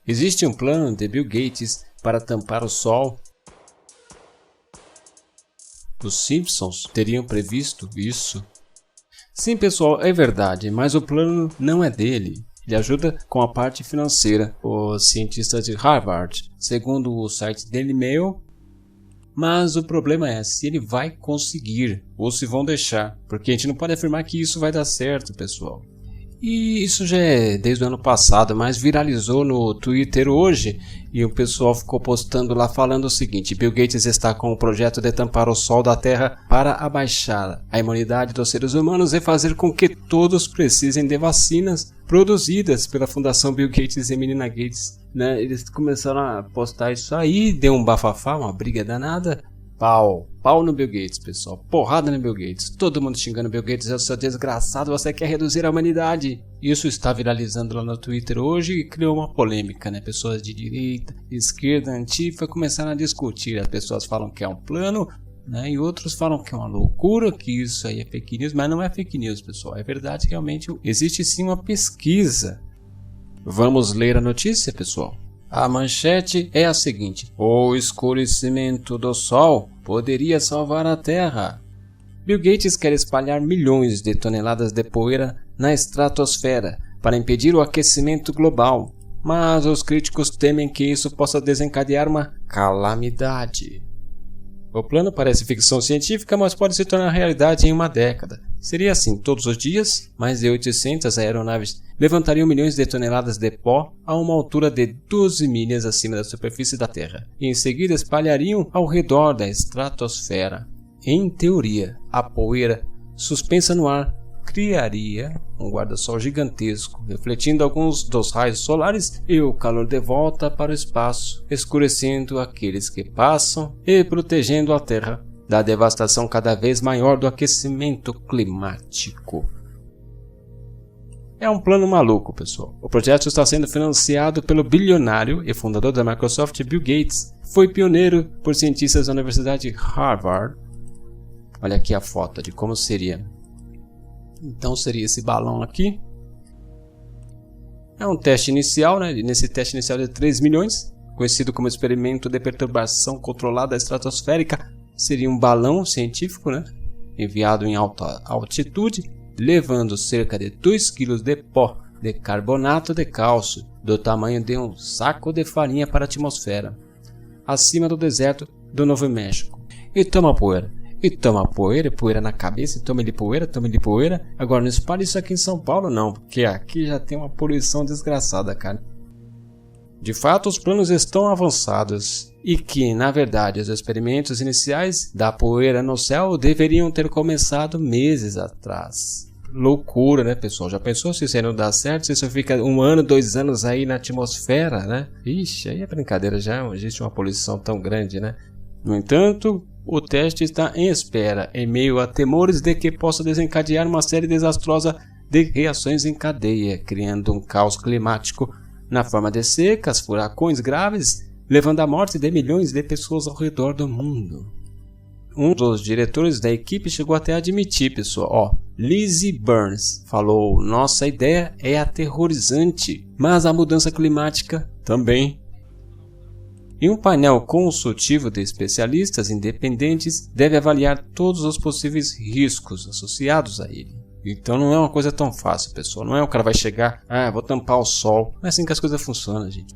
Existe um plano de Bill Gates para tampar o Sol? Os Simpsons teriam previsto isso? Sim, pessoal, é verdade, mas o plano não é dele. Ele ajuda com a parte financeira, os cientistas de Harvard, segundo o site Daily Mail. Mas o problema é se ele vai conseguir ou se vão deixar, porque a gente não pode afirmar que isso vai dar certo, pessoal. E isso já é desde o ano passado, mas viralizou no Twitter hoje e o pessoal ficou postando lá falando o seguinte: Bill Gates está com o projeto de tampar o Sol da Terra para abaixar a imunidade dos seres humanos e fazer com que todos precisem de vacinas produzidas pela Fundação Bill Gates e Melinda Gates. Eles começaram a postar isso aí, deu um bafafá, uma briga danada. Pau no Bill Gates, pessoal. Porrada no Bill Gates. Todo mundo xingando Bill Gates. É o seu desgraçado, você quer reduzir a humanidade. Isso está viralizando lá no Twitter hoje e criou uma polêmica, né? Pessoas de direita, de esquerda, antifa começaram a discutir. As pessoas falam que é um plano, né? E outros falam que é uma loucura, que isso aí é fake news. Mas não é fake news, pessoal. É verdade, realmente existe sim uma pesquisa. Vamos ler a notícia, pessoal? A manchete é a seguinte: o escurecimento do Sol poderia salvar a Terra. Bill Gates quer espalhar milhões de toneladas de poeira na estratosfera para impedir o aquecimento global, mas os críticos temem que isso possa desencadear uma calamidade. O plano parece ficção científica, mas pode se tornar realidade em uma década. Seria assim todos os dias, mais de 800 aeronaves levantariam milhões de toneladas de pó a uma altura de 12 milhas acima da superfície da Terra, e em seguida espalhariam ao redor da estratosfera. Em teoria, a poeira suspensa no ar criaria um guarda-sol gigantesco, refletindo alguns dos raios solares e o calor de volta para o espaço, escurecendo aqueles que passam e protegendo a Terra da devastação cada vez maior do aquecimento climático. É um plano maluco, pessoal. O projeto está sendo financiado pelo bilionário e fundador da Microsoft, Bill Gates. Foi pioneiro por cientistas da Universidade de Harvard. Olha aqui a foto de como seria. Então seria esse balão aqui. É um teste inicial, né? Nesse teste inicial de 3 milhões, conhecido como experimento de perturbação controlada estratosférica, seria um balão científico, né? Enviado em alta altitude, levando cerca de 2 kg de pó de carbonato de cálcio, do tamanho de um saco de farinha para a atmosfera, acima do deserto do Novo México. E toma poeira. E toma poeira, poeira na cabeça, e toma-lhe poeira. Agora não espalhe isso aqui em São Paulo não, porque aqui já tem uma poluição desgraçada, cara. De fato, os planos estão avançados e que, na verdade, os experimentos iniciais da poeira no céu deveriam ter começado meses atrás. Loucura, né, pessoal? Já pensou se isso aí não dá certo? Se isso fica 1 ano, 2 anos aí na atmosfera, né? Ixi, aí é brincadeira, já existe uma poluição tão grande, né? No entanto, o teste está em espera, em meio a temores de que possa desencadear uma série desastrosa de reações em cadeia, criando um caos climático na forma de secas, furacões graves, levando à morte de milhões de pessoas ao redor do mundo. Um dos diretores da equipe chegou até a admitir, pessoal, Lizzie Burns falou: nossa ideia é aterrorizante, mas a mudança climática também. E um painel consultivo de especialistas independentes deve avaliar todos os possíveis riscos associados a ele. Então não é uma coisa tão fácil, pessoal. Não é o cara vai chegar, vou tampar o sol. Não é assim que as coisas funcionam, gente.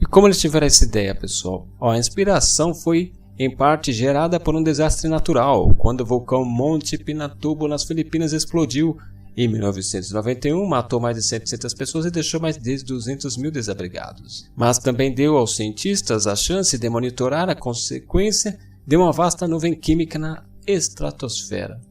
E como eles tiveram essa ideia, pessoal? A inspiração foi, em parte, gerada por um desastre natural, quando o vulcão Monte Pinatubo nas Filipinas explodiu em 1991, matou mais de 700 pessoas e deixou mais de 200 mil desabrigados. Mas também deu aos cientistas a chance de monitorar a consequência de uma vasta nuvem química na estratosfera.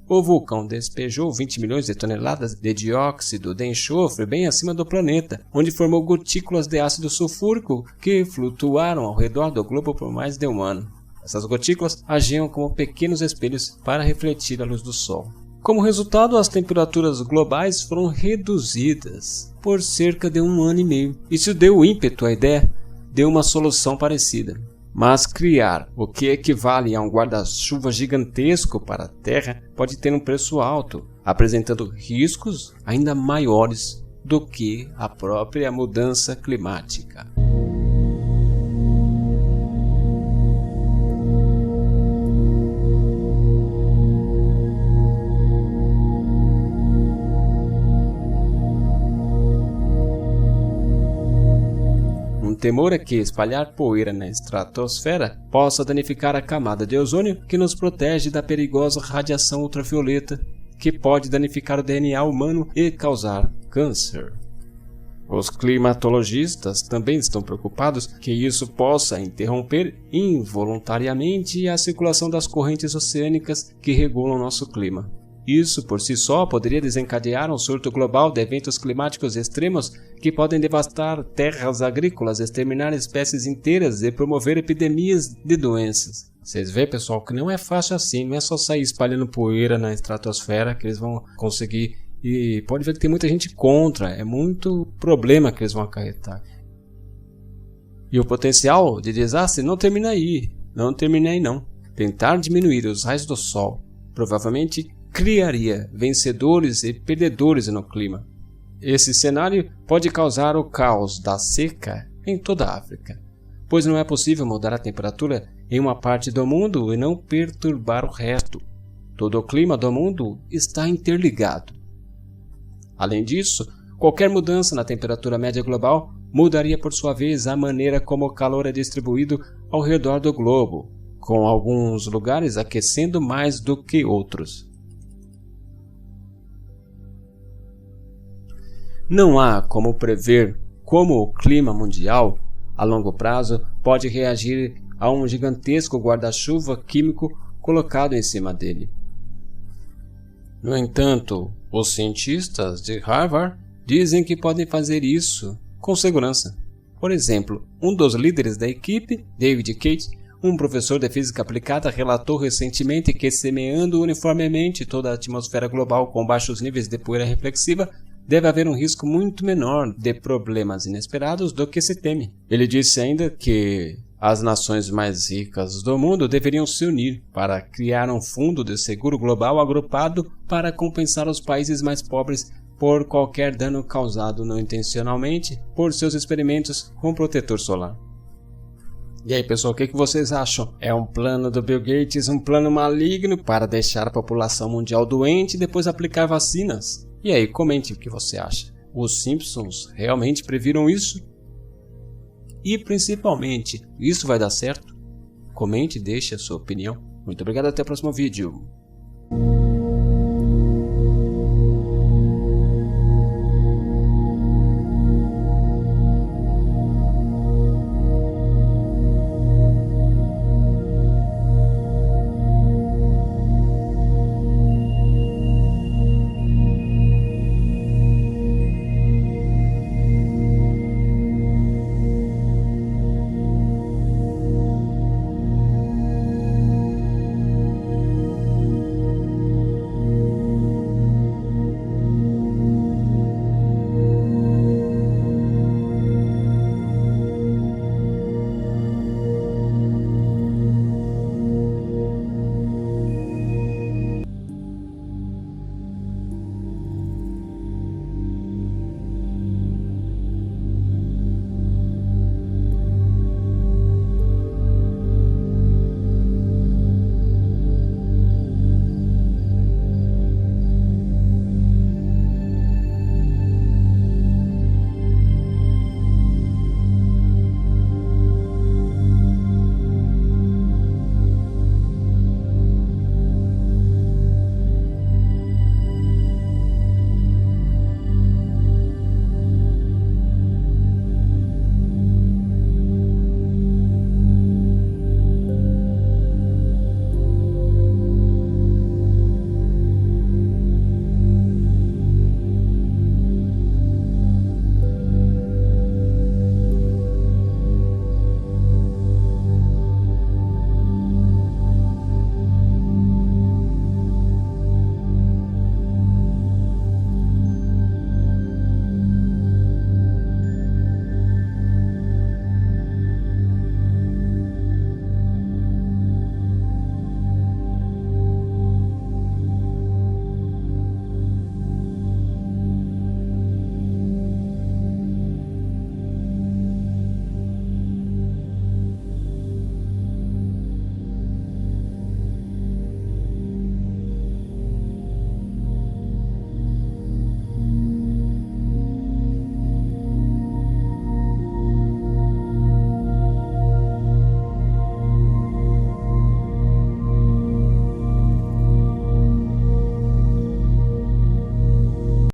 O vulcão despejou 20 milhões de toneladas de dióxido de enxofre bem acima do planeta, onde formou gotículas de ácido sulfúrico que flutuaram ao redor do globo por mais de 1 ano. Essas gotículas agiam como pequenos espelhos para refletir a luz do Sol. Como resultado, as temperaturas globais foram reduzidas por cerca de 1 ano e meio. Isso deu ímpeto à ideia de uma solução parecida. Mas criar o que equivale a um guarda-chuva gigantesco para a Terra pode ter um preço alto, apresentando riscos ainda maiores do que a própria mudança climática. O temor é que espalhar poeira na estratosfera possa danificar a camada de ozônio que nos protege da perigosa radiação ultravioleta, que pode danificar o DNA humano e causar câncer. Os climatologistas também estão preocupados que isso possa interromper involuntariamente a circulação das correntes oceânicas que regulam nosso clima. Isso por si só poderia desencadear um surto global de eventos climáticos extremos que podem devastar terras agrícolas, exterminar espécies inteiras e promover epidemias de doenças. Vocês veem, pessoal, que não é fácil assim, não é só sair espalhando poeira na estratosfera que eles vão conseguir. E pode ver que tem muita gente contra, é muito problema que eles vão acarretar. E o potencial de desastre não termina aí, não. Tentar diminuir os raios do Sol provavelmente criaria vencedores e perdedores no clima. Esse cenário pode causar o caos da seca em toda a África, pois não é possível mudar a temperatura em uma parte do mundo e não perturbar o resto. Todo o clima do mundo está interligado. Além disso, qualquer mudança na temperatura média global mudaria por sua vez a maneira como o calor é distribuído ao redor do globo, com alguns lugares aquecendo mais do que outros. Não há como prever como o clima mundial, a longo prazo, pode reagir a um gigantesco guarda-chuva químico colocado em cima dele. No entanto, os cientistas de Harvard dizem que podem fazer isso com segurança. Por exemplo, um dos líderes da equipe, David Cate, um professor de física aplicada, relatou recentemente que, semeando uniformemente toda a atmosfera global com baixos níveis de poeira reflexiva, deve haver um risco muito menor de problemas inesperados do que se teme. Ele disse ainda que as nações mais ricas do mundo deveriam se unir para criar um fundo de seguro global agrupado para compensar os países mais pobres por qualquer dano causado não intencionalmente por seus experimentos com protetor solar. E aí, pessoal, o que vocês acham? É um plano do Bill Gates, um plano maligno para deixar a população mundial doente e depois aplicar vacinas? E aí, comente o que você acha. Os Simpsons realmente previram isso? E principalmente, isso vai dar certo? Comente e deixe a sua opinião. Muito obrigado, até o próximo vídeo.